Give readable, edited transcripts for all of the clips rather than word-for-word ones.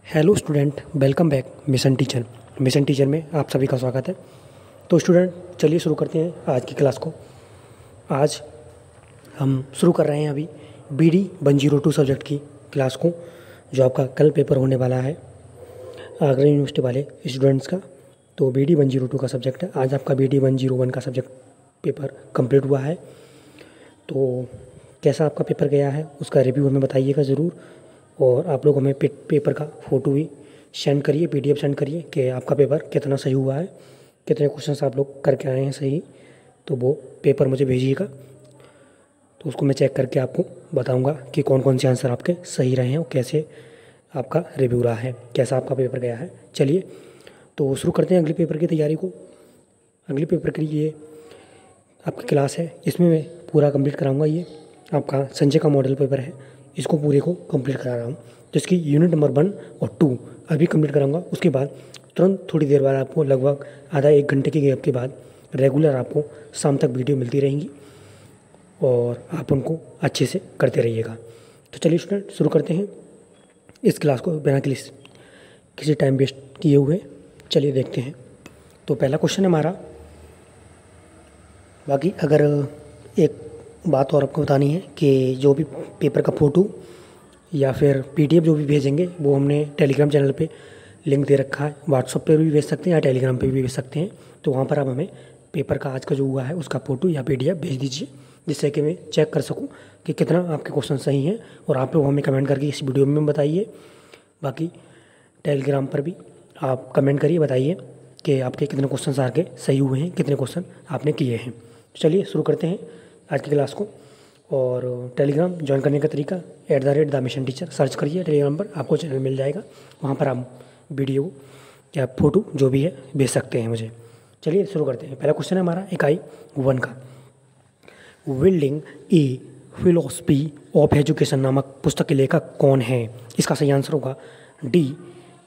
Hello student, welcome back mission teacher में आप सभी का स्वागत है। तो स्टूडेंट, चलिए शुरू करते हैं आज की क्लास को। आज हम शुरू कर रहे हैं अभी BD 102 सब्जेक्ट की क्लास को, जो आपका कल पेपर होने वाला है आगरा यूनिवर्सिटी वाले स्टूडेंट्स का। तो BD 102 का सब्जेक्ट है। आज आपका BD 101 का सब्जेक्ट पेपर कंप्लीट हुआ है। तो कैसा आपका पेपर गया है उसका रिव्यू हमें बताइएगा ज़रूर। और आप लोग हमें पेपर का फ़ोटो भी सेंड करिए, PDF सेंड करिए कि आपका पेपर कितना सही हुआ है, कितने क्वेश्चंस आप लोग करके आए हैं सही। तो वो पेपर मुझे भेजिएगा, तो उसको मैं चेक करके आपको बताऊंगा कि कौन कौन से आंसर आपके सही रहे हैं और कैसे आपका रिव्यू रहा है, कैसा आपका पेपर गया है। चलिए तो शुरू करते हैं अगले पेपर की तैयारी को। अगले पेपर के लिए आपकी क्लास है, इसमें मैं पूरा कंप्लीट कराऊंगा। ये आपका संजय का मॉडल पेपर है, इसको पूरे को कंप्लीट करा रहा हूँ। जिसकी यूनिट नंबर 1 और 2 अभी कंप्लीट कराऊंगा। उसके बाद तुरंत थोड़ी देर बाद आपको लगभग आधा 1 घंटे के गैप के बाद रेगुलर आपको शाम तक वीडियो मिलती रहेंगी और आप उनको अच्छे से करते रहिएगा। तो चलिए स्टूडेंट, शुरू करते हैं इस क्लास को बिना किसी टाइम वेस्ट किए हुए। चलिए देखते हैं। तो पहला क्वेश्चन है हमारा। बाकी अगर एक बात और आपको बतानी है कि जो भी पेपर का फ़ोटो या फिर PDF जो भी भेजेंगे वो हमने टेलीग्राम चैनल पे लिंक दे रखा है। व्हाट्सएप पे भी भेज सकते हैं या टेलीग्राम पे भी भेज सकते हैं। तो वहाँ पर आप हमें पेपर का आज का जो हुआ है उसका फ़ोटो या PDF भेज दीजिए, जिससे कि मैं चेक कर सकूँ कि कितना आपके क्वेश्चन सही हैं। और आप लोग हमें कमेंट करके इस वीडियो में बताइए। बाकी टेलीग्राम पर भी आप कमेंट करिए, बताइए कि आपके कितने क्वेश्चन आगे सही हुए हैं, कितने क्वेश्चन आपने किए हैं। चलिए शुरू करते हैं आज की क्लास को। और टेलीग्राम ज्वाइन करने का तरीका @द मिशन टीचर सर्च करिए टेलीग्राम पर, आपको चैनल मिल जाएगा। वहाँ पर आप वीडियो या फ़ोटो जो भी है भेज सकते हैं मुझे। चलिए शुरू करते हैं। पहला क्वेश्चन है हमारा इकाई 1 का। Building a philosophy of education नामक पुस्तक के लेखक कौन है? इसका सही आंसर होगा D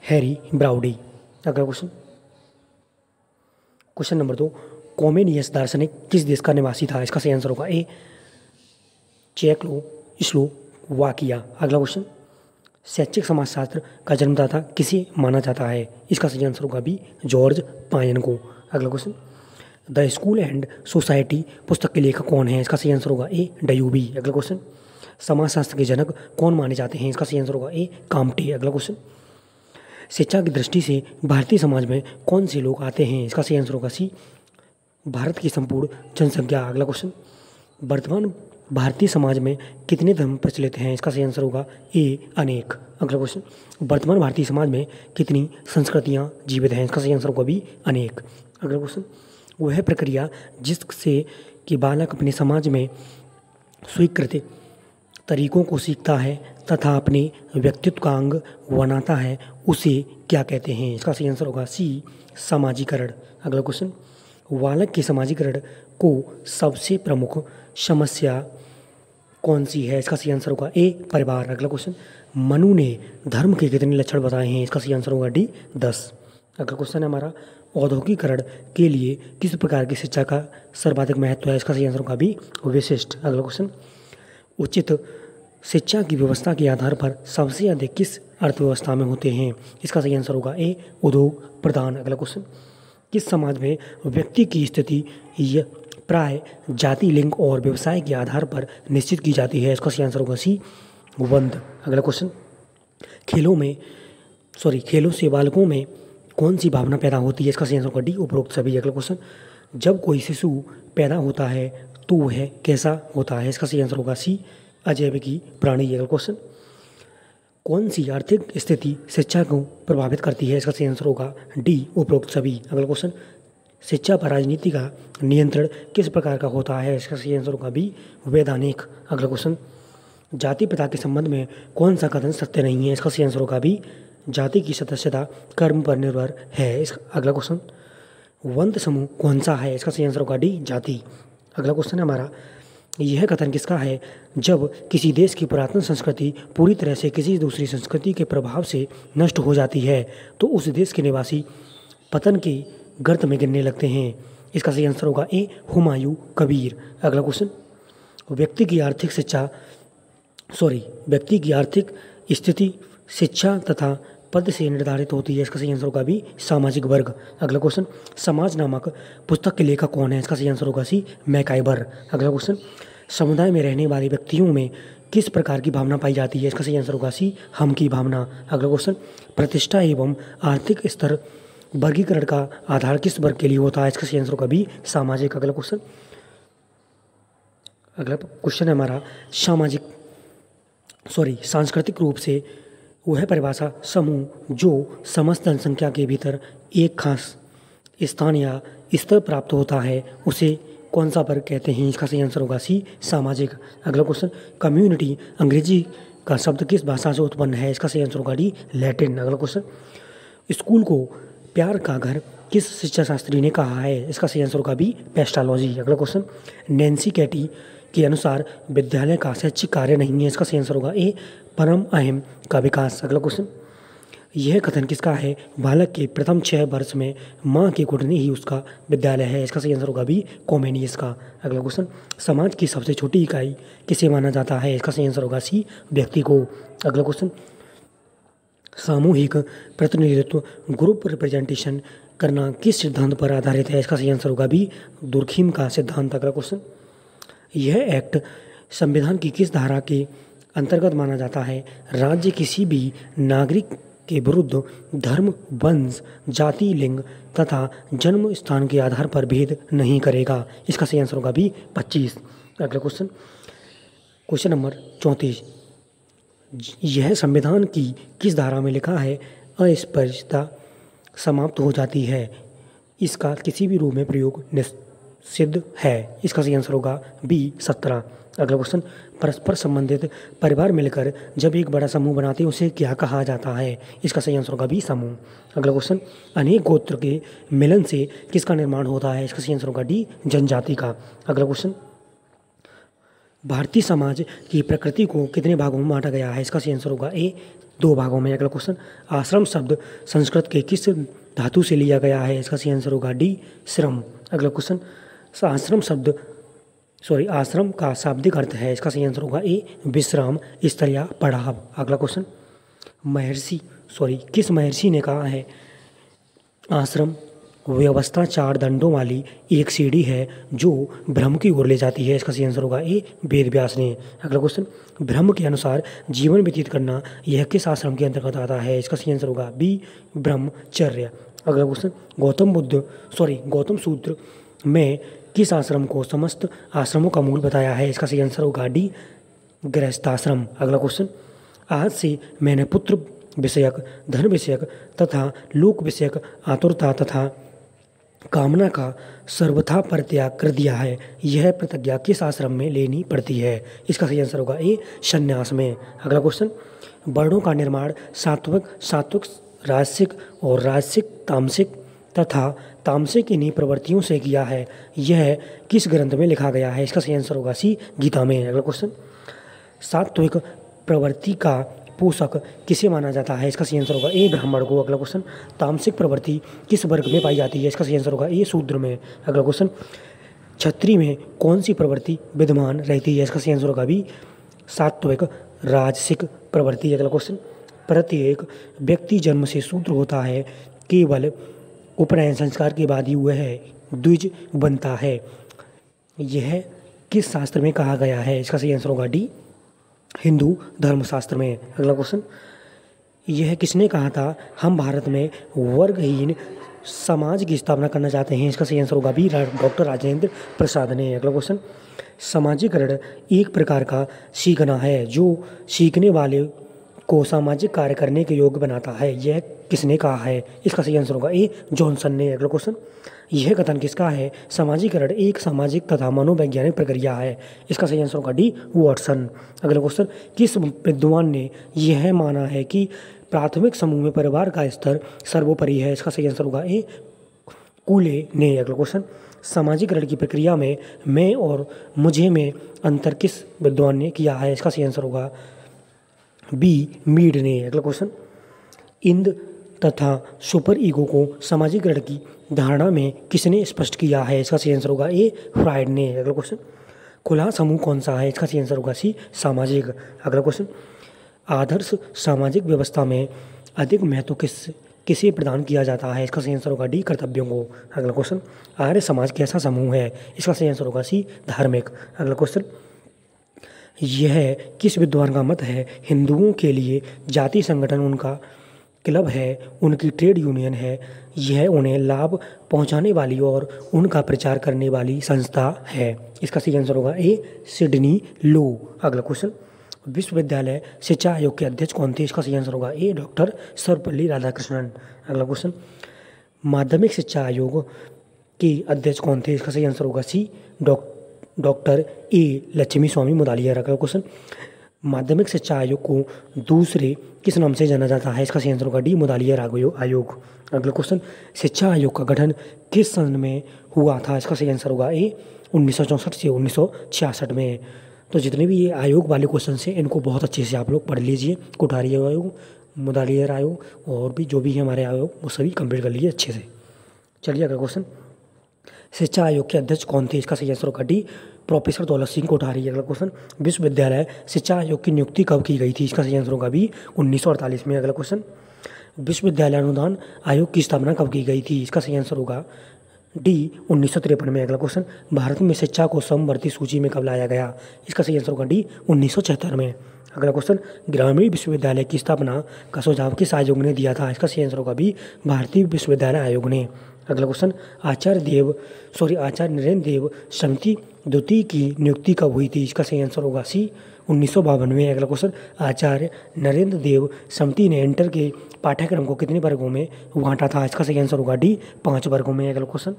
हैरी ब्राउडी। अगला क्वेश्चन नंबर 2। कॉमेनियस दार्शनिक किस देश का निवासी था? इसका सही आंसर होगा A चेकोस्लोवाकिया। अगला क्वेश्चन। शैक्षिक समाजशास्त्र का जन्मदाता किसे माना जाता है? इसका सही आंसर होगा B जॉर्ज पायन को। अगला question. The school and society पुस्तक के लेखक कौन है? इसका सही आंसर होगा A डयूबी। अगला क्वेश्चन। समाजशास्त्र के जनक कौन माने जाते हैं? इसका सही आंसर होगा A काम्टे। अगला क्वेश्चन। शिक्षा की दृष्टि से भारतीय समाज में कौन से लोग आते हैं? इसका सही आंसर होगा C भारत की संपूर्ण जनसंख्या। अगला क्वेश्चन। वर्तमान भारतीय समाज में कितने धर्म प्रचलित हैं? इसका सही आंसर होगा A अनेक। अगला क्वेश्चन। वर्तमान भारतीय समाज में कितनी संस्कृतियां जीवित हैं? इसका सही आंसर होगा B अनेक। अगला क्वेश्चन। वह प्रक्रिया जिससे कि बालक अपने समाज में स्वीकृत तरीकों को सीखता है तथा अपने व्यक्तित्व का अंग बनाता है, उसे क्या कहते हैं? इसका सही आंसर होगा C सामाजिकरण। अगला क्वेश्चन। बालक के समाजीकरण को सबसे प्रमुख समस्या कौन सी है? इसका सही आंसर होगा A परिवार। अगला क्वेश्चन। मनु ने धर्म के कितने लक्षण बताए हैं? इसका सही आंसर होगा D 10। अगला क्वेश्चन है हमारा। औद्योगिकरण के लिए किस प्रकार की शिक्षा का सर्वाधिक महत्व है? इसका सही आंसर होगा B विशिष्ट। अगला क्वेश्चन। उचित शिक्षा की व्यवस्था के आधार पर सबसे अधिक किस अर्थव्यवस्था में होते हैं? इसका सही आंसर होगा A उद्योग प्रधान। अगला क्वेश्चन। किस समाज में व्यक्ति की स्थिति प्राय जाति, लिंग और व्यवसाय के आधार पर निश्चित की जाती है? इसका सही आंसर होगा C वंद। अगला क्वेश्चन। खेलों से बालकों में कौन सी भावना पैदा होती है? इसका सही आंसर होगा D उपरोक्त सभी। अगला क्वेश्चन। जब कोई शिशु पैदा होता है तो वह कैसा होता है? इसका सही आंसर होगा C अजैविकी प्राणी। अगला क्वेश्चन। कौन सी आर्थिक स्थिति शिक्षा को प्रभावित करती है? इसका सही आंसर होगा D उपरोक्त सभी। अगला क्वेश्चन। शिक्षा पर राजनीति का नियंत्रण किस प्रकार का होता है? इसका सही आंसर होगा B वैधानिक। अगला क्वेश्चन। जाति प्रथा के संबंध में कौन सा कथन सत्य नहीं है? इसका सही आंसर होगा B जाति की सदस्यता कर्म पर निर्भर है। अगला क्वेश्चन। वंत समूह कौन सा है? इसका सही आंसर होगा D जाति। अगला क्वेश्चन है हमारा। यह कथन किसका है? जब किसी देश की पुरातन संस्कृति पूरी तरह से किसी दूसरी संस्कृति के प्रभाव से नष्ट हो जाती है तो उस देश के निवासी पतन के गर्त में गिरने लगते हैं। इसका सही आंसर होगा A हुमायूं कबीर। अगला क्वेश्चन। व्यक्ति की आर्थिक स्थिति शिक्षा तथा पद से निर्धारित होती है? इसका सही आंसर होगा बी सामाजिक वर्ग। अगला क्वेश्चन, समाज नामक पुस्तक के लेखक कौन है? इसका सही आंसर होगा सी मैकाइबर। अगला क्वेश्चन, समुदाय में रहने वाले व्यक्तियों में किस प्रकार की भावना पाई जाती है? इसका सही आंसर होगा सी हम की भावना। अगला क्वेश्चन, प्रतिष्ठा एवं आर्थिक स्तर वर्गीकरण का आधार किस वर्ग के लिए होता है? इसका सही आंसर होगा बी सामाजिक। अगला क्वेश्चन है हमारा सांस्कृतिक रूप से वह परिभाषा समूह जो समस्त जनसंख्या के भीतर एक खास स्थान या स्तर प्राप्त होता है उसे कौन सा वर्ग कहते हैं? इसका सही आंसर होगा सी सामाजिक। अगला क्वेश्चन, कम्युनिटी अंग्रेजी का शब्द किस भाषा से उत्पन्न है? इसका सही आंसर होगा डी लैटिन। अगला क्वेश्चन, स्कूल को प्यार का घर किस शिक्षा शास्त्री ने कहा है? इसका सही आंसर होगा बी पेस्टालॉजी। अगला क्वेश्चन, नैन्सी कैटी के अनुसार विद्यालय का शैक्षिक कार्य नहीं है? इसका सही आंसर होगा ए परम अहम का विकास। अगला क्वेश्चन, यह कथन किसका है? बालक के प्रथम 6 वर्ष में माँ की कुटनी ही उसका विद्यालय है? इसका सही आंसर होगा बी कॉमेनियस का। अगला क्वेश्चन, समाज की सबसे छोटी इकाई किसे माना जाता है? इसका सही आंसर होगा सी व्यक्ति को। अगला क्वेश्चन, सामूहिक प्रतिनिधित्व ग्रुप रिप्रेजेंटेशन करना किस सिद्धांत पर आधारित है? इसका सही आंसर होगा बी दुर्खीम का सिद्धांत। अगला क्वेश्चन, यह एक्ट संविधान की किस धारा के अंतर्गत माना जाता है? राज्य किसी भी नागरिक के विरुद्ध धर्म, वंश, जाति, लिंग तथा जन्म स्थान के आधार पर भेद नहीं करेगा? इसका सही आंसर होगा बी 25। अगला क्वेश्चन नंबर 34, यह संविधान की किस धारा में लिखा है अस्पृश्यता समाप्त हो जाती है? इसका किसी भी रूप में प्रयोग निषिद्ध है? इसका सही आंसर होगा बी 17। अगला क्वेश्चन, परस्पर संबंधित परिवार मिलकर जब एक बड़ा समूह बनाते हैं उसे क्या कहा जाता है? इसका सही आंसर होगा बी समूह। अगला क्वेश्चन, अनेक गोत्र के मिलन से किसका निर्माण होता है? इसका सही आंसर होगा डी जनजाति का। अगला क्वेश्चन, भारतीय समाज की प्रकृति को कितने भागों में बांटा गया है? इसका सही आंसर होगा ए 2 भागों में। अगला क्वेश्चन, आश्रम शब्द संस्कृत के किस धातु से लिया गया है? इसका सही आंसर होगा डी श्रम। अगला क्वेश्चन, आश्रम का शाब्दिक अर्थ है? इसका सही आंसर होगा ए विश्राम स्थल या पड़ाव। अगला क्वेश्चन, किस महर्षि ने कहा है आश्रम व्यवस्था 4 दंडों वाली एक सीढ़ी है जो ब्रह्म की ओर ले जाती है? इसका सही आंसर होगा ए वेद व्यास ने। अगला क्वेश्चन, ब्रह्म के अनुसार जीवन व्यतीत करना यह किस आश्रम के अंतर्गत आता है? इसका सही आंसर होगा बी ब्रह्मचर्य। अगला क्वेश्चन, गौतम सूत्र में किस आश्रम को समस्त आश्रमों का मूल बताया है? इसका सही आंसर होगा डी गृहस्थाश्रम। अगला क्वेश्चन, आज से मैंने पुत्र विषयक, धन विषयक तथा लोक विषयक आतुरता तथा कामना का सर्वथा परित्याग कर दिया है, यह प्रतिज्ञा किस आश्रम में लेनी पड़ती है? इसका सही आंसर होगा ए संन्यास में। अगला क्वेश्चन, वर्णों का निर्माण सात्विक राजसिक और राजसिक तामसिक तथा तामसिक इन्हीं प्रवृत्तियों से किया है, यह किस ग्रंथ में लिखा गया है? इसका सही आंसर होगा सी गीता में। अगला क्वेश्चन, सात्विक प्रवृत्ति का पोषक किसे माना जाता है? इसका सही आंसर होगा ए ब्राह्मण को। अगला क्वेश्चन, तामसिक प्रवृत्ति किस वर्ग में पाई जाती है? इसका सही आंसर होगा ए शूद्र में। अगला क्वेश्चन, क्षत्रिय में कौन सी प्रवृत्ति विद्यमान रहती है? इसका सही आंसर होगा बी सात्विक राजसिक प्रवृत्ति। अगला क्वेश्चन, प्रत्येक व्यक्ति जन्म से शूद्र होता है, केवल उपनयन संस्कार के बाद ही वह द्विज बनता है, यह किस शास्त्र में कहा गया है? इसका सही आंसर होगा डी हिंदू धर्मशास्त्र में। अगला क्वेश्चन, यह किसने कहा था हम भारत में वर्गहीन समाज की स्थापना करना चाहते हैं? इसका सही आंसर होगा बी डॉक्टर राजेंद्र प्रसाद ने। अगला क्वेश्चन, सामाजिकरण एक प्रकार का सीखना है जो सीखने वाले को सामाजिक कार्य करने के योग्य बनाता है, यह किसने कहा है? इसका सही आंसर होगा ए जॉनसन ने। अगला क्वेश्चन, यह कथन किसका है? सामाजिकरण एक सामाजिक तथा मनोवैज्ञानिक प्रक्रिया है, इसका सही आंसर होगा डी वॉटसन। अगला क्वेश्चन, किस विद्वान ने यह माना है कि प्राथमिक समूह में परिवार का स्तर सर्वोपरि है? इसका सही आंसर होगा ए कूले ने। अगला क्वेश्चन, सामाजिकरण की प्रक्रिया में मैं और मुझे में अंतर किस विद्वान ने किया है? इसका सही आंसर होगा बी मीड ने। अगला क्वेश्चन, इंद तथा सुपर ईगो को सामाजिकरण की धारणा में किसने स्पष्ट किया है? इसका सही आंसर होगा ए फ्राइड ने। अगला क्वेश्चन, खुला समूह कौन सा है? इसका सही आंसर होगा सी सामाजिक। अगला क्वेश्चन, आदर्श सामाजिक व्यवस्था में अधिक महत्व किसे प्रदान किया जाता है? इसका सही आंसर होगा डी, कर्तव्यों को। अगला क्वेश्चन, आर्य समाज कैसा समूह है? इसका सही आंसर होगा सी, धार्मिक। अगला क्वेश्चन, यह किस विद्वान का मत है? हिंदुओं के लिए जाति संगठन उनका क्लब है, उनकी ट्रेड यूनियन है, यह उन्हें लाभ पहुंचाने वाली और उनका प्रचार करने वाली संस्था है। इसका सही आंसर होगा ए, सिडनी लो। अगला क्वेश्चन, विश्वविद्यालय शिक्षा आयोग के अध्यक्ष कौन थे? इसका सही आंसर होगा ए, डॉक्टर सर्वपल्ली राधाकृष्णन। अगला क्वेश्चन, माध्यमिक शिक्षा आयोग के अध्यक्ष कौन थे? इसका सही आंसर होगा सी, डॉक्टर ए लक्ष्मी स्वामी मुदालियर। अगला क्वेश्चन, माध्यमिक शिक्षा आयोग को दूसरे किस नाम से जाना जाता है? इसका सही आंसर होगा डी, मुदालियर आयोग। अगला क्वेश्चन, शिक्षा आयोग का गठन किस सन में हुआ था? इसका सही आंसर होगा ए, 1964 से 1966 में। तो जितने भी ये आयोग वाले क्वेश्चन हैं इनको बहुत अच्छे से आप लोग पढ़ लीजिए। कोठारी आयोग, मुदालियर आयोग और भी जो भी है हमारे आयोग वो सभी कंप्लीट कर लीजिए अच्छे से। चलिए अगला क्वेश्चन, शिक्षा आयोग के अध्यक्ष कौन थे? इसका सही आंसर होगा डी, प्रोफेसर दौलत सिंह कोठारी। अगला क्वेश्चन, विश्वविद्यालय शिक्षा आयोग की नियुक्ति कब की गई थी? इसका सही आंसर होगा बी, 1948 में। अगला क्वेश्चन, विश्वविद्यालय अनुदान आयोग की स्थापना कब की गई थी? इसका सही आंसर होगा डी, 1953 में। अगला क्वेश्चन, भारत में शिक्षा को समवर्ती सूची में कब लाया गया? इसका सही आंसर होगा डी, 1976 में। अगला क्वेश्चन, ग्रामीण विश्वविद्यालय की स्थापना का सुझाव किस आयोग ने दिया था? इसका सही आंसर होगा बी, भारतीय विश्वविद्यालय आयोग ने। अगला क्वेश्चन, आचार्य नरेंद्र देव समिति द्वितीय की नियुक्ति कब हुई थी? इसका सही आंसर होगा सी, 1952 में। अगला क्वेश्चन, आचार्य नरेंद्र देव समिति ने इंटर के पाठ्यक्रम को कितने वर्गों में बांटा था? इसका सही आंसर होगा डी, 5 वर्गों में। अगला क्वेश्चन,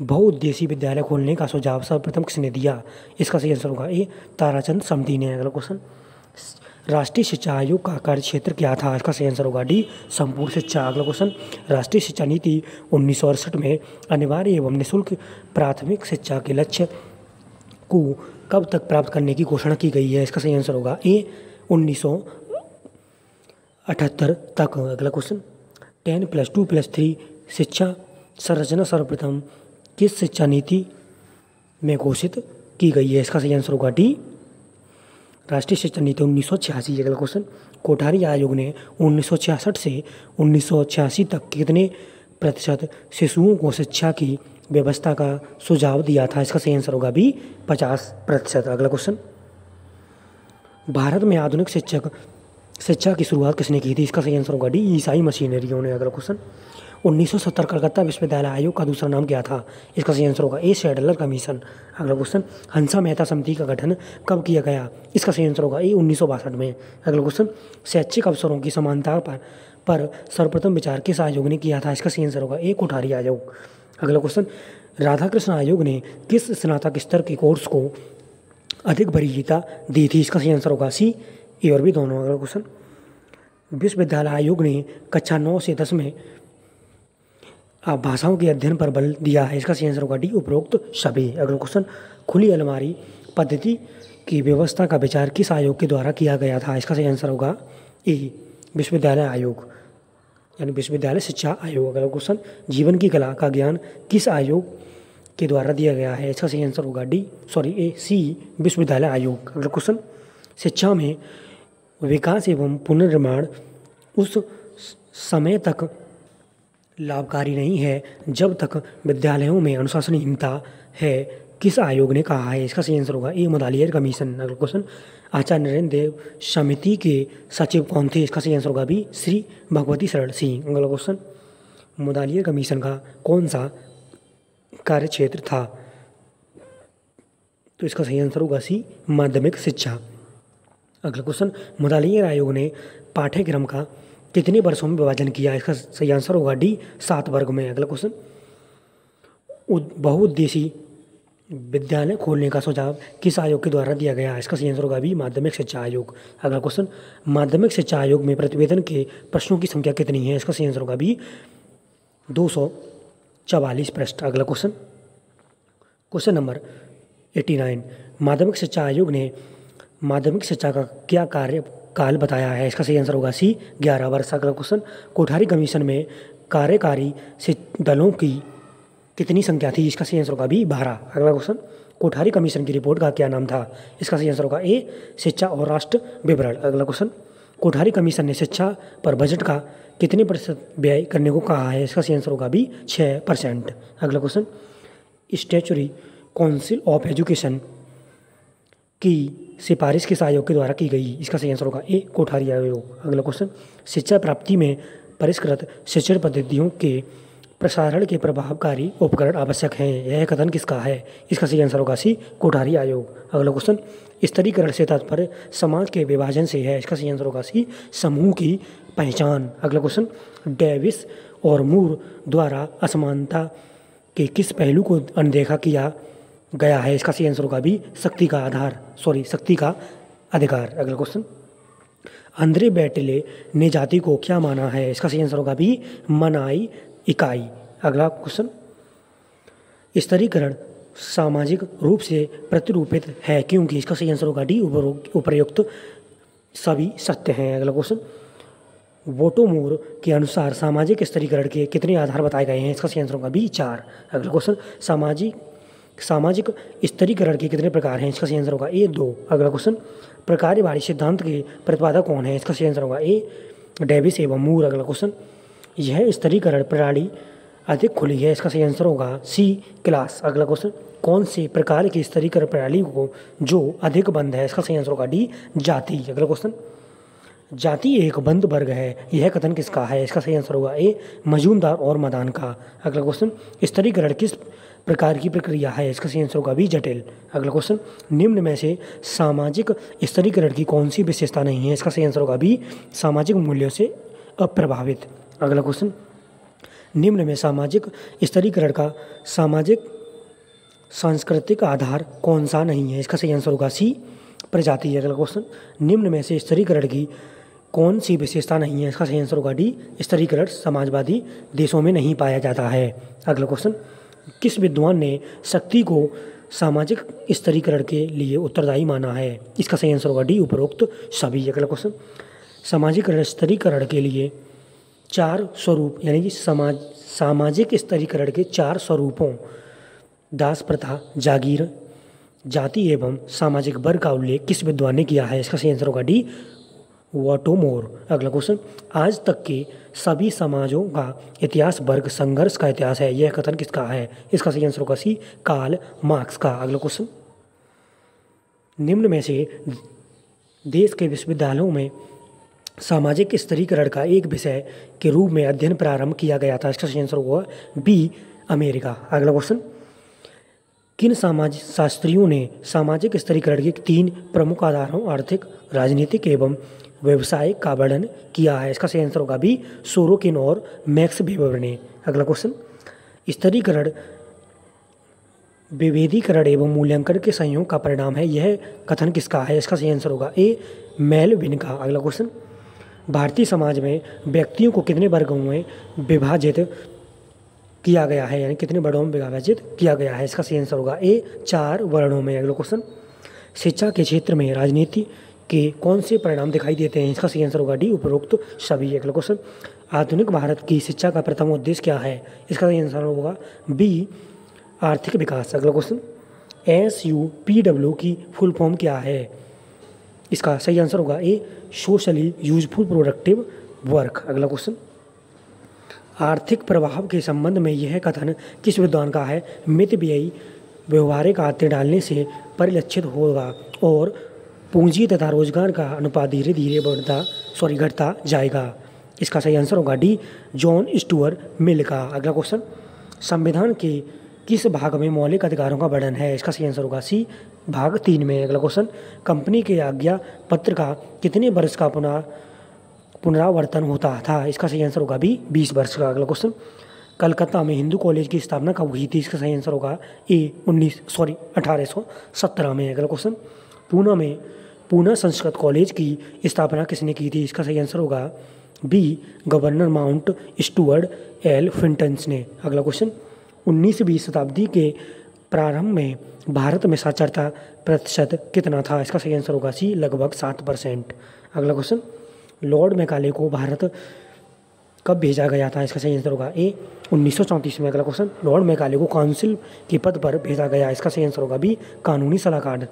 बहुउद्देशीय विद्यालय खोलने का सुझाव सर्वप्रथम किसने दिया? इसका सही आंसर होगा ए, ताराचंद समिति ने। अगला क्वेश्चन, राष्ट्रीय शिक्षा आयोग का कार्य क्षेत्र क्या था? इसका सही आंसर होगा डी, संपूर्ण शिक्षा। अगला क्वेश्चन, राष्ट्रीय शिक्षा नीति 1968 में अनिवार्य एवं निःशुल्क प्राथमिक शिक्षा के लक्ष्य को कब तक प्राप्त करने की घोषणा की गई है? इसका सही आंसर होगा ए, 1978 तक। अगला क्वेश्चन, 10+2+3 शिक्षा संरचना सर्वप्रथम किस शिक्षा नीति में घोषित की गई है? इसका सही आंसर होगा डी, राष्ट्रीय शिक्षा नीति 1986। अगला क्वेश्चन, कोठारी आयोग ने 1966 से 1986 तक कितने प्रतिशत शिशुओं को शिक्षा की व्यवस्था का सुझाव दिया था? इसका सही आंसर होगा बी, 50%। अगला क्वेश्चन, भारत में आधुनिक शिक्षा की शुरुआत किसने की थी? इसका सही आंसर होगा डी, ईसाई मिशनरियों ने। अगला क्वेश्चन, 1970 कलकत्ता विश्वविद्यालय आयोग का दूसरा नाम क्या था? इसका सही आंसर होगा ए, सैडलर कमीशन। अगला क्वेश्चन, हंसा मेहता समिति का गठन कब किया गया? इसका सही आंसर होगा ए, 1962 में। अगला क्वेश्चन, शैक्षिक अवसरों की समानता पर सर्वप्रथम विचार किस आयोग ने किया था? इसका सही आंसर होगा ए, कोठारी आयोग। अगला क्वेश्चन, राधाकृष्ण आयोग ने किस स्नातक स्तर के कोर्स को अधिक वरीयता दी थी? इसका सही आंसर होगा सी, ए और बी दोनों। अगला क्वेश्चन, विश्वविद्यालय आयोग ने कक्षा 9 से 10 में भाषाओं के अध्ययन पर बल दिया है? इसका सही आंसर होगा डी, उपरोक्त सभी। अगला क्वेश्चन, खुली अलमारी पद्धति की व्यवस्था का विचार किस आयोग के द्वारा किया गया था? इसका सही आंसर होगा ए, विश्वविद्यालय आयोग यानी विश्वविद्यालय शिक्षा आयोग। अगला क्वेश्चन, जीवन की कला का ज्ञान किस आयोग के द्वारा दिया गया है? इसका सही आंसर होगा ए, सी, विश्वविद्यालय आयोग। अगला क्वेश्चन, शिक्षा में विकास एवं पुनर्निर्माण उस समय तक लाभकारी नहीं है जब तक विद्यालयों में अनुशासनहीनता है, किस आयोग ने कहा है? इसका सही आंसर होगा ए, मुदालियर कमीशन। अगला क्वेश्चन, आचार्य नरेंद्र देव समिति के सचिव कौन थे? इसका सही आंसर होगा बी, श्री भगवती शरण सिंह। अगला क्वेश्चन, मुदालियर कमीशन का कौन सा कार्य क्षेत्र था? तो इसका सही आंसर होगा सी, माध्यमिक शिक्षा। अगला क्वेश्चन, मुदालियर आयोग ने पाठ्यक्रम का कितने वर्षों में विभाजन किया? इसका सही आंसर होगा डी, 7 वर्ग में। अगला क्वेश्चन, बहुउद्देशीय विद्यालय खोलने का सुझाव किस आयोग के द्वारा दिया गया? इसका सही आंसर होगा बी, माध्यमिक शिक्षा आयोग। अगला क्वेश्चन, माध्यमिक शिक्षा आयोग में प्रतिवेदन के प्रश्नों की संख्या कितनी है? इसका सही आंसर होगा बी, 244 पृष्ठ। अगला क्वेश्चन, क्वेश्चन नंबर 89, माध्यमिक शिक्षा आयोग ने माध्यमिक शिक्षा का क्या कार्यकाल बताया है? इसका सही आंसर होगा सी, 11 वर्ष। अगला क्वेश्चन, कोठारी कमीशन में कार्यकारी दलों की कितनी संख्या थी? इसका सही आंसर होगा बी, 12। अगला क्वेश्चन, कोठारी कमीशन की रिपोर्ट का क्या नाम था? इसका सही आंसर होगा ए, शिक्षा और राष्ट्र विवरण। अगला क्वेश्चन, कोठारी कमीशन ने शिक्षा पर बजट का कितने प्रतिशत व्यय करने को कहा है? इसका सही आंसर होगा बी 6%। अगला question, statutory council of education की सिफारिश किस आयोग के द्वारा की गई? इसका सही आंसर होगा ए कोठारी आयोग। अगला क्वेश्चन, शिक्षा प्राप्ति में परिष्कृत शिक्षण पद्धतियों के प्रसारण के प्रभावकारी उपकरण आवश्यक हैं। यह कथन किसका है? इसका सही आंसर होगा सी कोठारी आयोग। अगला क्वेश्चन, स्तरीकरण से तात्पर्य समाज के विभाजन से है। इसका सही आंसर होगा सी समूह की पहचान। अगला क्वेश्चन, डेविस और मूर द्वारा असमानता के किस पहलू को अनदेखा किया गया है? इसका सही आंसर होगा बी शक्ति का अधिकार। अगला क्वेश्चन, अंद्रे बैटले ने जाति को क्या माना है? इसका सही आंसर होगा बी मनाई इकाई। अगला क्वेश्चन, स्तरीकरण सामाजिक रूप से प्रतिरूपित है क्योंकि? इसका सही आंसर होगा डी उपर्युक्त सभी सत्य हैं। अगला क्वेश्चन, वोटोमोर के अनुसार सामाजिक स्तरीकरण के कितने आधार बताए गए हैं? इसका सही आंसर होगा बी 4। अगला क्वेश्चन, सामाजिक स्तरीकरण के कितने प्रकार हैं? इसका सही आंसर होगा ए 2। अगला क्वेश्चन, प्रकार्यवादी सिद्धांत के प्रतिपादक कौन है? इसका सही आंसर होगा ए डेविस एवं मूर। अगला क्वेश्चन, यह स्तरीकरण प्रणाली अधिक खुली है। इसका सही आंसर होगा सी क्लास। अगला क्वेश्चन, कौन से प्रकार की स्तरीकरण प्रणाली को जो अधिक बंद है? इसका सही आंसर होगा डी जाति। अगला क्वेश्चन, जाति एक बंद वर्ग है। यह कथन किसका है? इसका सही आंसर होगा ए मजूमदार और मदान का। अगला क्वेश्चन, स्तरीकरण किस प्रकार की प्रक्रिया है? इसका सही आंसर होगा बी जटिल। अगला क्वेश्चन, निम्न में से सामाजिक स्तरीकरण की कौन सी विशेषता नहीं है? इसका सही आंसर होगा बी सामाजिक मूल्यों से अप्रभावित। अगला क्वेश्चन, निम्न में सामाजिक स्तरीकरण का सामाजिक सांस्कृतिक आधार कौन सा नहीं है? इसका सही आंसर होगा सी प्रजाति। अगला क्वेश्चन, निम्न में से स्तरीकरण की कौन सी विशेषता नहीं है? इसका सही आंसर होगा डी स्तरीकरण समाजवादी देशों में नहीं पाया जाता है। अगला क्वेश्चन, किस विद्वान ने शक्ति को सामाजिक स्तरीकरण के लिए उत्तरदायी माना है? इसका सही आंसर होगा डी उपरोक्त सभी। अगला क्वेश्चन, सामाजिक स्तरीकरण के लिए 4 स्वरूप यानी कि सामाजिक स्तरीकरण के 4 स्वरूपों दास प्रथा, जागीर, जाति एवं सामाजिक वर्ग का उल्लेख किस विद्वान ने किया है? इसका सही आंसर होगा डी वोटोमोर। अगला क्वेश्चन, आज तक के सभी समाजों का इतिहास वर्ग संघर्ष का इतिहास है। यह कथन किसका है? इसका सही आंसर होगा सी कार्ल मार्क्स का। अगला क्वेश्चन, निम्न में से देश के विश्वविद्यालयों में सामाजिक स्तरीकरण का एक विषय के रूप में अध्ययन प्रारंभ किया गया था। इसका सही आंसर होगा बी अमेरिका। अगला क्वेश्चन, किन समाज शास्त्रियों ने सामाजिक स्तरीकरण के 3 प्रमुख आधारों आर्थिक, राजनीतिक एवं व्यवसायिक का वर्णन किया है? इसका सही आंसर होगा बी सोरोकिन और मैक्स वेबर ने। अगला क्वेश्चन, स्तरीकरण विभेदीकरण एवं मूल्यांकन के संयोग का परिणाम है। यह कथन किसका है? इसका सही आंसर होगा ए मेलविन का। अगला क्वेश्चन, भारतीय समाज में व्यक्तियों को कितने वर्गों में विभाजित किया गया है यानी कितने वर्णों में विभाजित किया गया है? इसका सही आंसर होगा ए 4 वर्णों में। अगला क्वेश्चन, शिक्षा के क्षेत्र में राजनीति के कौन से परिणाम दिखाई देते हैं? इसका सही आंसर होगा डी उपरोक्त सभी। अगला क्वेश्चन, आधुनिक भारत की शिक्षा का प्रथम उद्देश्य क्या है? इसका सही आंसर होगा बी आर्थिक विकास। अगला क्वेश्चन, SUPW की फुल फॉर्म क्या है? इसका सही आंसर होगा ए सोशली यूजफुल प्रोडक्टिव वर्क। अगला क्वेश्चन, आर्थिक प्रभाव के संबंध में यह कथन किस विद्वान का है? मितव्ययी व्यवहारिक आदतें डालने से परिलक्षित होगा और पूंजी तथा रोजगार का अनुपात धीरे धीरे घटता जाएगा। इसका सही आंसर होगा डी जॉन स्टुअर्ट मिल का। अगला क्वेश्चन, संविधान के किस भाग में मौलिक अधिकारों का वर्णन है? इसका सही आंसर होगा सी भाग 3 में। अगला क्वेश्चन, कंपनी के आज्ञा पत्र का कितने वर्ष का पुनरावर्तन होता था? इसका सही आंसर होगा बी 20 वर्ष का। अगला क्वेश्चन, कलकत्ता में हिंदू कॉलेज की स्थापना कब हुई थी? इसका सही आंसर होगा ए 1817 में। अगला क्वेश्चन, पूना संस्कृत कॉलेज की स्थापना किसने की थी? इसका सही आंसर होगा B governor Mountstuart Elphinstone ने। अगला क्वेश्चन, 19वीं शताब्दी के प्रारंभ में भारत में साक्षरता प्रतिशत कितना था? इसका सही आंसर होगा सी लगभग 7%। अगला क्वेश्चन, लॉर्ड मैकाले को भारत कब भेजा गया था? इसका सही आंसर होगा ए 1934 में। अगला क्वेश्चन, लॉर्ड मैकाले को काउंसिल के पद पर भेजा गया? इसका सही आंसर होगा बी कानूनी सलाहकार।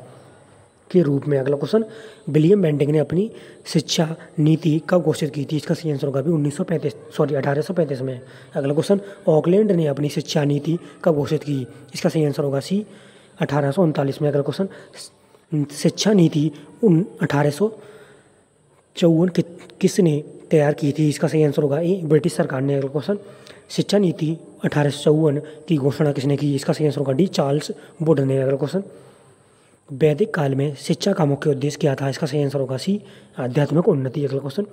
के रूप में। अगला क्वेश्चन, विलियम बेंटिक ने अपनी शिक्षा नीति कब घोषित की थी? इसका सही आंसर होगा भी 1835 में। अगला क्वेश्चन, ऑकलैंड ने अपनी शिक्षा नीति कब घोषित की? इसका सही आंसर होगा सी 1839 में। अगला क्वेश्चन, शिक्षा नीति 1854 किसने तैयार की थी? इसका सही आंसर होगा ए ब्रिटिश सरकार ने। अगला क्वेश्चन, शिक्षा नीति 1854 की घोषणा किसने की? इसका सही आंसर होगा डी चार्ल्स वुड ने। अगला क्वेश्चन, वैदिक काल में शिक्षा का मुख्य उद्देश्य क्या था? इसका सही आंसर होगा सी आध्यात्मिक उन्नति। अगला क्वेश्चन,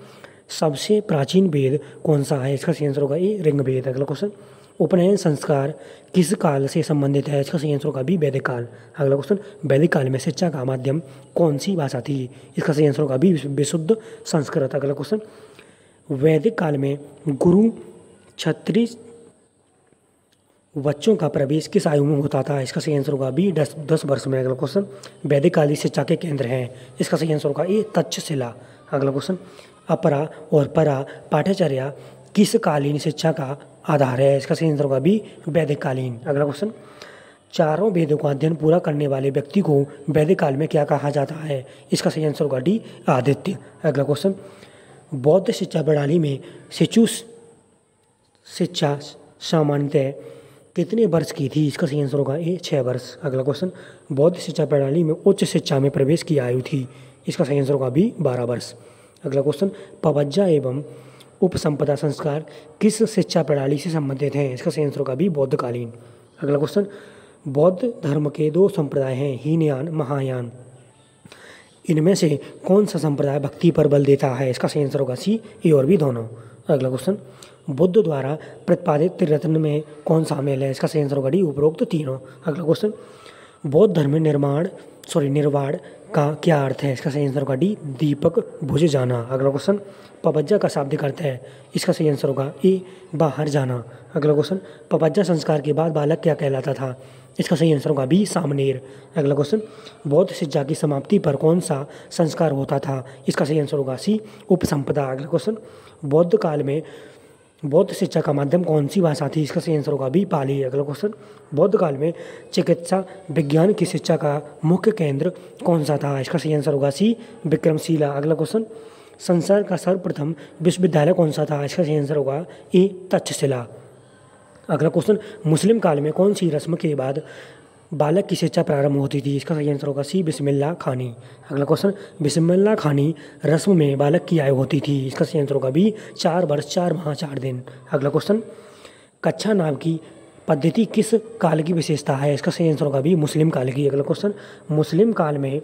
सबसे प्राचीन वेद कौन सा है? इसका सही आंसर होगा ए ऋग्वेद। अगला क्वेश्चन, उपनयन संस्कार किस काल से संबंधित है? इसका सही आंसर होगा बी वैदिक काल। अगला क्वेश्चन, वैदिक काल में शिक्षा का माध्यम कौन सी भाषा थी? इसका सही आंसर होगा बी विशुद्ध संस्कृत। अगला क्वेश्चन, वैदिक काल में गुरु क्षत्रिय बच्चों का प्रवेश किस आयु में होता था? इसका सही आंसर होगा बी 10 वर्ष में। अगला क्वेश्चन, वैदिक काल की शिक्षा के केंद्र हैं? इसका सही आंसर होगा ए तक्षशिला। अगला क्वेश्चन, अपरा और परा पाठ्यचर्या किस कालीन शिक्षा का आधार है? इसका सही आंसर होगा बी वैदिक कालीन। अगला क्वेश्चन, चारों वेदों का अध्ययन पूरा करने वाले व्यक्ति को वैदिक काल में क्या कहा जाता है? इसका सही आंसर होगा डी आदित्य। अगला क्वेश्चन, बौद्ध शिक्षा प्रणाली में शिशु शिक्षा सामान्यतः कितने वर्ष की थी? इसका सही आंसर होगा ए 6 वर्ष। अगला क्वेश्चन, बौद्ध शिक्षा प्रणाली में उच्च शिक्षा में प्रवेश की आयु थी? इसका सही आंसर होगा बी 12 वर्ष। अगला क्वेश्चन, पवज्जा एवं उपसंपदा संस्कार किस शिक्षा प्रणाली से संबंधित हैं? इसका सही आंसर होगा बी बौद्धकालीन। अगला क्वेश्चन, बौद्ध धर्म के 2 संप्रदाय हैं, हीनयान महायान। इनमें से कौन सा संप्रदाय भक्ति पर बल देता है? इसका सही आंसर होगा सी ए और बी दोनों। अगला क्वेश्चन, बुद्ध द्वारा प्रतिपादित त्रिरत्न में कौन शामिल है? इसका सही आंसर होगा डी उपरोक्त तीनों। अगला क्वेश्चन, बौद्ध धर्म में निर्वाण का क्या अर्थ है? इसका सही आंसर होगा डी दीपक बुझ जाना। अगला क्वेश्चन, पवज्जा का शाब्दिक अर्थ है? इसका सही आंसर होगा ए बाहर जाना। अगला क्वेश्चन, पवज्जा संस्कार के बाद बालक क्या कहलाता था? इसका सही आंसर होगा बी सामनेर। अगला क्वेश्चन, बौद्ध शिक्षा की समाप्ति पर कौन सा संस्कार होता था? इसका सही आंसर होगा सी उपसंपदा। अगला क्वेश्चन, बौद्ध काल में बौद्ध शिक्षा का माध्यम कौन सी भाषा थी? इसका सही आंसर होगा बी पाली। अगला क्वेश्चन, बौद्ध काल में चिकित्सा विज्ञान की शिक्षा का मुख्य केंद्र कौन सा था? इसका सही आंसर होगा सी विक्रमशिला। अगला क्वेश्चन, संसार का सर्वप्रथम विश्वविद्यालय कौन सा था? इसका सही आंसर होगा ए तक्षशिला। अगला क्वेश्चन, मुस्लिम काल में कौन सी रस्म के बाद बालक की शिक्षा प्रारंभ होती थी? इसका सही आंसर होगा सी बिस्मिल्लाह खानी। अगला क्वेश्चन, बिस्मिल्लाह खानी रस्म में बालक की आयु होती थी? इसका सही आंसर होगा बी 4 वर्ष 4 माह 4 दिन। अगला क्वेश्चन, कक्षा नाम की पद्धति किस काल की विशेषता है? इसका सही आंसर होगा बी मुस्लिम काल की। अगला क्वेश्चन, मुस्लिम काल में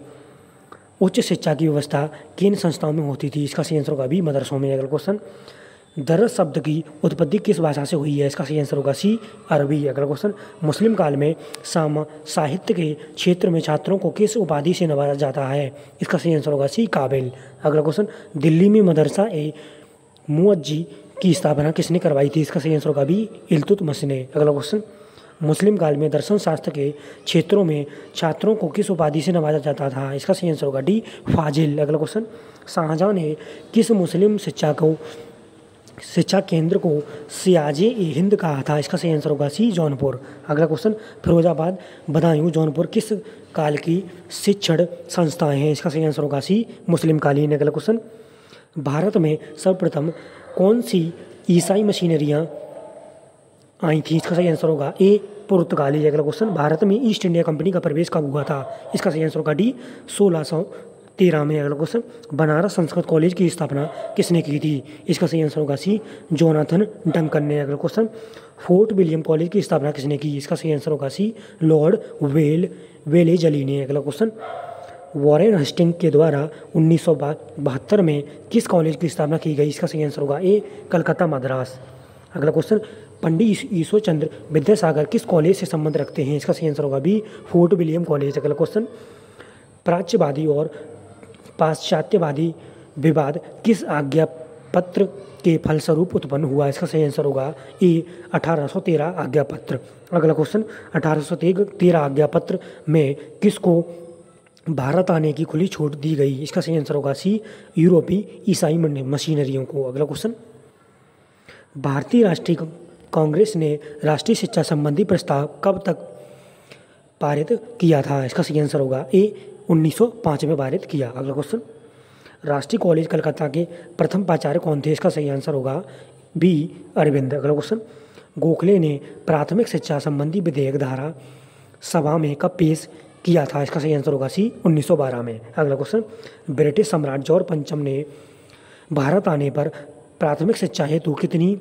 उच्च शिक्षा की व्यवस्था किन संस्थाओं में होती थी? इसका सही आंसर होगा बी मदरसों में। अगला क्वेश्चन, दरस शब्द की उत्पत्ति किस भाषा से हुई है? इसका सही आंसर होगा सी अरबी। अगला क्वेश्चन, मुस्लिम काल में साहित्य के क्षेत्र में छात्रों को किस उपाधि से नवाजा जाता है? इसका सही आंसर होगा सी काबिल। अगला क्वेश्चन, दिल्ली में मदरसा ए मुअज्जी की स्थापना किसने करवाई थी? इसका सही आंसर होगा बी इल्तुतमिश ने। अगला क्वेश्चन, मुस्लिम काल में दर्शन शास्त्र के क्षेत्रों में छात्रों को किस उपाधि से नवाजा जाता था? इसका सही आंसर होगा डी फाजिल। अगला क्वेश्चन, शाहजहां ने किस मुस्लिम शिक्षा केंद्र को सियाजे ए हिंद कहा था? इसका सही आंसर होगा सी जौनपुर। अगला क्वेश्चन, फिरोजाबाद बदायूं जौनपुर किस काल की शिक्षण संस्थाएं हैं? इसका सही आंसर होगा सी मुस्लिम कालीन। अगला क्वेश्चन, भारत में सर्वप्रथम कौन सी ईसाई मशीनरियाँ आई थी? इसका सही आंसर होगा ए पुर्तगाली। अगला क्वेश्चन, भारत में ईस्ट इंडिया कंपनी का प्रवेश कब हुआ था? इसका सही आंसर होगा डी 1613 में। अगला क्वेश्चन, बनारस संस्कृत कॉलेज की स्थापना किसने की थी? इसका सही आंसर होगा सी जोनाथन डंकन ने। अगला क्वेश्चन, फोर्ट विलियम कॉलेज की स्थापना किसने की? इसका सही आंसर होगा सी लॉर्ड वेलेजली ने। अगला क्वेश्चन, वॉरेन हस्टिंग के द्वारा 1972 में किस कॉलेज की स्थापना की गई? इसका सही आंसर होगा ए कलकत्ता मद्रास। अगला क्वेश्चन, पंडित ईश्वर चंद्र विद्यासागर किस कॉलेज से संबंध रखते हैं? इसका सही आंसर होगा बी फोर्ट विलियम कॉलेज। अगला क्वेश्चन, प्राच्यवादी और पाश्चात्यवादी विवाद किस आज्ञा पत्र के फलस्वरूप उत्पन्न हुआ? इसका सही आंसर होगा ए 1813 आज्ञा पत्र। अगला क्वेश्चन, 1813 आज्ञा पत्र में किसको भारत आने की खुली छूट दी गई? इसका सही आंसर होगा सी यूरोपीय ईसाई मशीनरियों को। अगला क्वेश्चन, भारतीय राष्ट्रीय कांग्रेस ने राष्ट्रीय शिक्षा संबंधी प्रस्ताव कब तक पारित किया था? इसका सही आंसर होगा ए 1905 में पारित किया। अगला क्वेश्चन, राष्ट्रीय कॉलेज कलकत्ता के प्रथम प्राचार्य कौन थे? इसका सही आंसर होगा बी अरविंद। अगला क्वेश्चन, गोखले ने प्राथमिक शिक्षा संबंधी विधेयक धारा सभा में कब पेश किया था? इसका सही आंसर होगा सी 1912 में। अगला क्वेश्चन, ब्रिटिश सम्राट जॉर्ज पंचम ने भारत आने पर प्राथमिक शिक्षा हेतु कितनी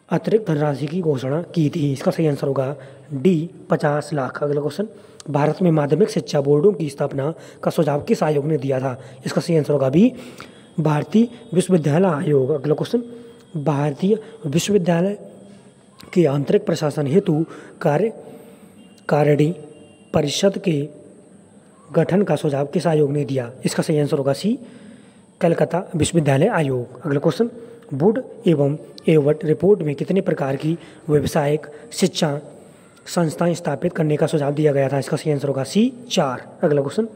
अतिरिक्त धनराशि की घोषणा की थी? इसका सही आंसर होगा डी 50 लाख। अगला क्वेश्चन, भारत में माध्यमिक शिक्षा बोर्डों की स्थापना का सुझाव किस आयोग ने दिया था? इसका सही आंसर होगा बी भारतीय विश्वविद्यालय आयोग। अगला क्वेश्चन, भारतीय विश्वविद्यालय के आंतरिक प्रशासन हेतु कार्यकारिणी परिषद के गठन का सुझाव किस आयोग ने दिया? इसका सही आंसर होगा सी कलकत्ता विश्वविद्यालय आयोग। अगला क्वेश्चन, वुड एवं एवट रिपोर्ट में कितने प्रकार की व्यावसायिक शिक्षा संस्थाएं स्थापित करने का सुझाव दिया गया था? इसका सही आंसर होगा सी 4। अगला क्वेश्चन,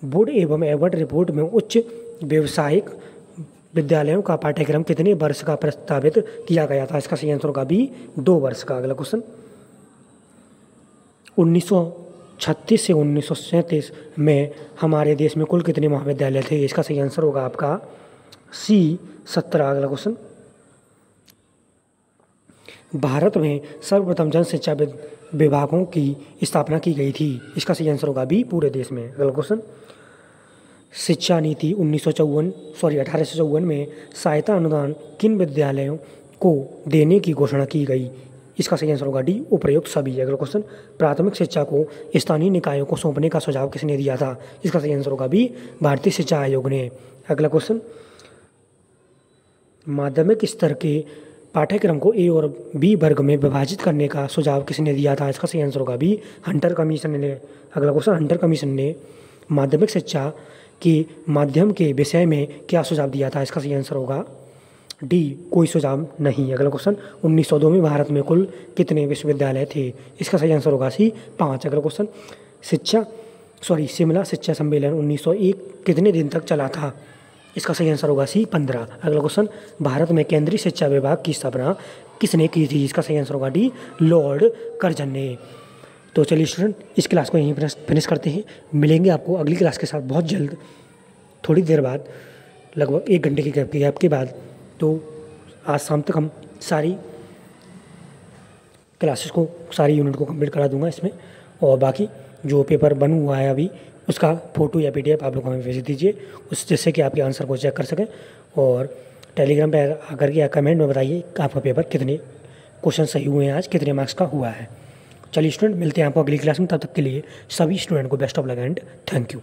वुड एवं एवट रिपोर्ट में उच्च व्यावसायिक विद्यालयों का पाठ्यक्रम कितने वर्ष का प्रस्तावित किया गया था? इसका सही आंसर होगा बी 2 वर्ष का। अगला क्वेश्चन, 1936 से 1937 में हमारे देश में कुल कितने महाविद्यालय थे? इसका सही आंसर होगा आपका सी 17। अगला क्वेश्चन, भारत में सर्वप्रथम जन शिक्षा विभागों की स्थापना की गई थी? इसका सही आंसर होगा बी पूरे देश में। अगला क्वेश्चन, शिक्षा नीति 1854 में सहायता अनुदान किन विद्यालयों को देने की घोषणा की गई? इसका सही आंसर होगा डी उपयुक्त सभी। अगला क्वेश्चन, प्राथमिक शिक्षा को स्थानीय निकायों को सौंपने का सुझाव किसने दिया था? इसका सही आंसर होगा बी भारतीय शिक्षा आयोग ने। अगला क्वेश्चन, माध्यमिक स्तर के पाठ्यक्रम को ए और बी वर्ग में विभाजित करने का सुझाव किसने दिया था? इसका सही आंसर होगा बी हंटर कमीशन ने। अगला क्वेश्चन, हंटर कमीशन ने माध्यमिक शिक्षा के माध्यम के विषय में क्या सुझाव दिया था? इसका सही आंसर होगा डी कोई सुझाव नहीं। अगला क्वेश्चन, 1902 में भारत में कुल कितने विश्वविद्यालय थे? इसका सही आंसर होगा सी 5। अगला क्वेश्चन, शिमला शिक्षा सम्मेलन 1901 कितने दिन तक चला था? इसका सही आंसर होगा सी 15। अगला क्वेश्चन, भारत में केंद्रीय शिक्षा विभाग की स्थापना किसने की थी? इसका सही आंसर होगा डी लॉर्ड कर्जन ने। तो चलिए स्टूडेंट, इस क्लास को यहीं फिनिश करते हैं। मिलेंगे आपको अगली क्लास के साथ बहुत जल्द, थोड़ी देर बाद, लगभग 1 घंटे की गैप के बाद। तो आज शाम तक हम सारी क्लासेस को, सारी यूनिट को कंप्लीट करा दूंगा इसमें। और बाकी जो पेपर बन हुआ है अभी, उसका फ़ोटो या PDF आप लोग हमें भेज दीजिए, जिससे कि आपके आंसर को चेक कर सकें। और टेलीग्राम पे आकर के कमेंट में बताइए आपका पेपर कितने क्वेश्चन सही हुए हैं, आज कितने मार्क्स का हुआ है। चलिए स्टूडेंट, मिलते हैं आपको अगली क्लास में। तब तक के लिए सभी स्टूडेंट को best of luck and thank you.